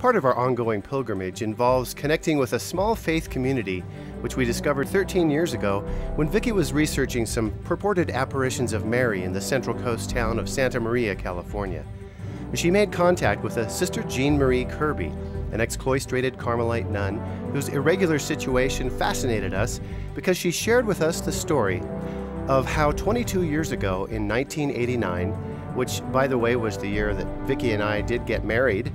Part of our ongoing pilgrimage involves connecting with a small faith community, which we discovered 13 years ago when Vicki was researching some purported apparitions of Mary in the Central Coast town of Santa Maria, California. She made contact with a Sister Jean Marie Kirby, an ex-cloistrated Carmelite nun whose irregular situation fascinated us because she shared with us the story of how 22 years ago in 1989, which by the way was the year that Vicki and I did get married,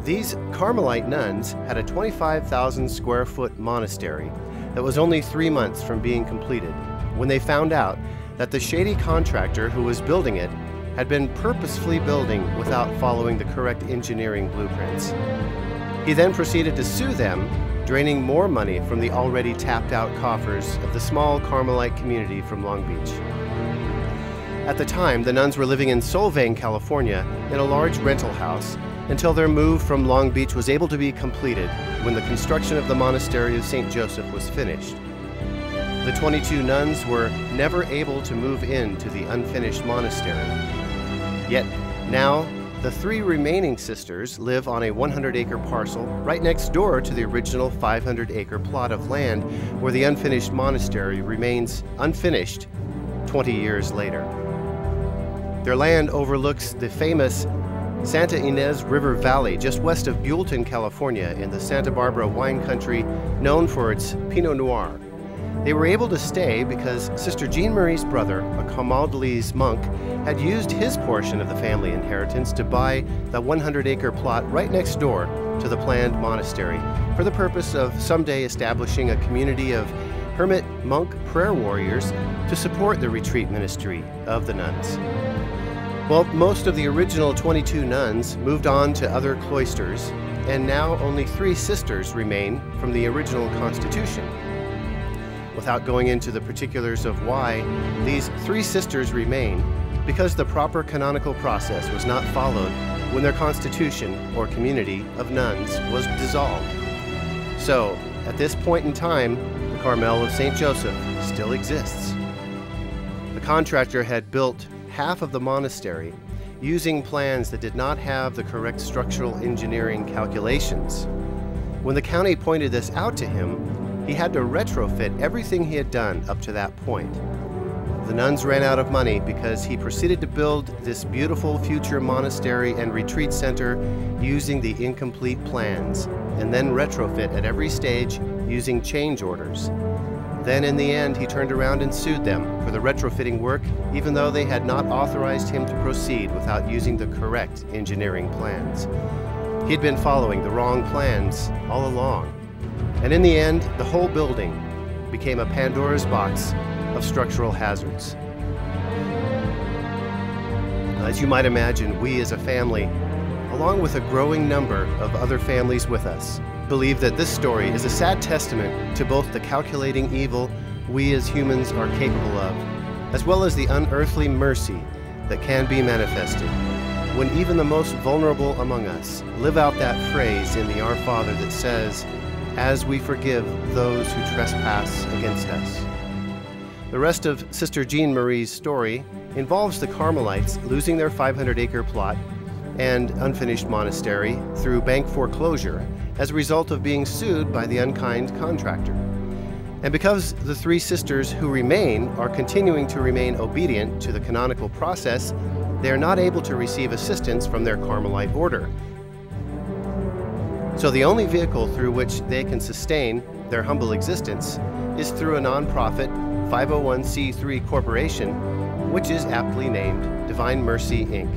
these Carmelite nuns had a 25,000 square foot monastery that was only 3 months from being completed when they found out that the shady contractor who was building it had been purposefully building without following the correct engineering blueprints. He then proceeded to sue them, draining more money from the already tapped out coffers of the small Carmelite community from Long Beach. At the time, the nuns were living in Solvang, California, in a large rental house until their move from Long Beach was able to be completed when the construction of the monastery of St. Joseph was finished. The 22 nuns were never able to move into the unfinished monastery. Yet now, the 3 remaining sisters live on a 100-acre parcel right next door to the original 500-acre plot of land where the unfinished monastery remains unfinished 20 years later. Their land overlooks the famous Santa Ynez River Valley just west of Buellton, California, in the Santa Barbara wine country known for its Pinot Noir. They were able to stay because Sister Jean Marie's brother, a Camaldolese monk, had used his portion of the family inheritance to buy the 100-acre plot right next door to the planned monastery for the purpose of someday establishing a community of hermit monk prayer warriors to support the retreat ministry of the nuns. Well, most of the original 22 nuns moved on to other cloisters, and now only 3 sisters remain from the original constitution. Without going into the particulars of why, these 3 sisters remain because the proper canonical process was not followed when their constitution or community of nuns was dissolved. So, at this point in time, the Carmel of St. Joseph still exists. The contractor had built half of the monastery using plans that did not have the correct structural engineering calculations. When the county pointed this out to him, he had to retrofit everything he had done up to that point. The nuns ran out of money because he proceeded to build this beautiful future monastery and retreat center using the incomplete plans, and then retrofit at every stage using change orders. Then in the end, he turned around and sued them for the retrofitting work, even though they had not authorized him to proceed without using the correct engineering plans. He'd been following the wrong plans all along. And in the end, the whole building became a Pandora's box of structural hazards. As you might imagine, we as a family, along with a growing number of other families with us, believe that this story is a sad testament to both the calculating evil we as humans are capable of, as well as the unearthly mercy that can be manifested when even the most vulnerable among us live out that phrase in the Our Father that says, "As we forgive those who trespass against us." The rest of Sister Jean Marie's story involves the Carmelites losing their 500-acre plot and unfinished monastery through bank foreclosure as a result of being sued by the unkind contractor. And because the 3 sisters who remain are continuing to remain obedient to the canonical process, they are not able to receive assistance from their Carmelite order. So the only vehicle through which they can sustain their humble existence is through a nonprofit 501c3 corporation, which is aptly named Divine Mercy, Inc.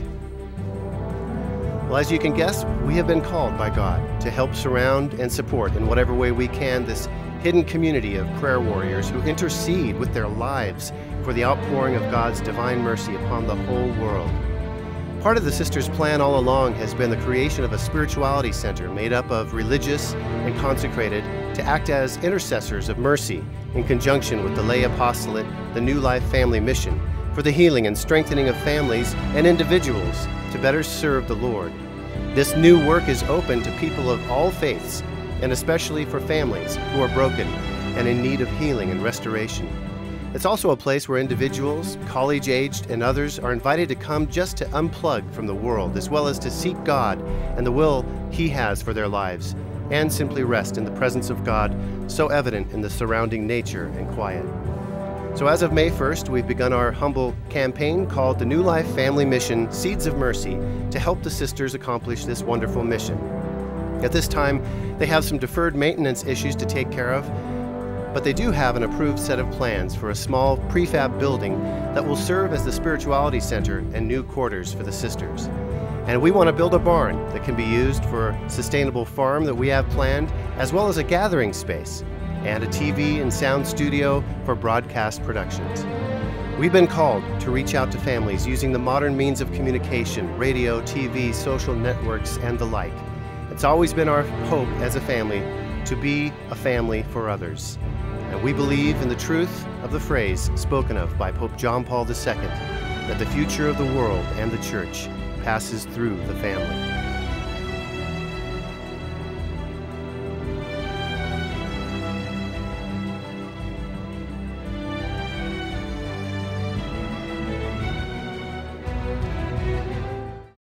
Well, as you can guess, we have been called by God to help surround and support in whatever way we can this hidden community of prayer warriors who intercede with their lives for the outpouring of God's divine mercy upon the whole world. Part of the sisters' plan all along has been the creation of a spirituality center made up of religious and consecrated to act as intercessors of mercy in conjunction with the lay apostolate, the New Life Family Mission, for the healing and strengthening of families and individuals to better serve the Lord. This new work is open to people of all faiths, and especially for families who are broken and in need of healing and restoration. It's also a place where individuals, college-aged and others, are invited to come just to unplug from the world, as well as to seek God and the will He has for their lives, and simply rest in the presence of God, so evident in the surrounding nature and quiet. So as of May 1st, we've begun our humble campaign called the New Life Family Mission Seeds of Mercy to help the sisters accomplish this wonderful mission. At this time, they have some deferred maintenance issues to take care of, but they do have an approved set of plans for a small prefab building that will serve as the spirituality center and new quarters for the sisters. And we want to build a barn that can be used for a sustainable farm that we have planned, as well as a gathering space and a TV and sound studio for broadcast productions. We've been called to reach out to families using the modern means of communication, radio, TV, social networks, and the like. It's always been our hope as a family to be a family for others. And we believe in the truth of the phrase spoken of by Pope John Paul II, that the future of the world and the church passes through the family.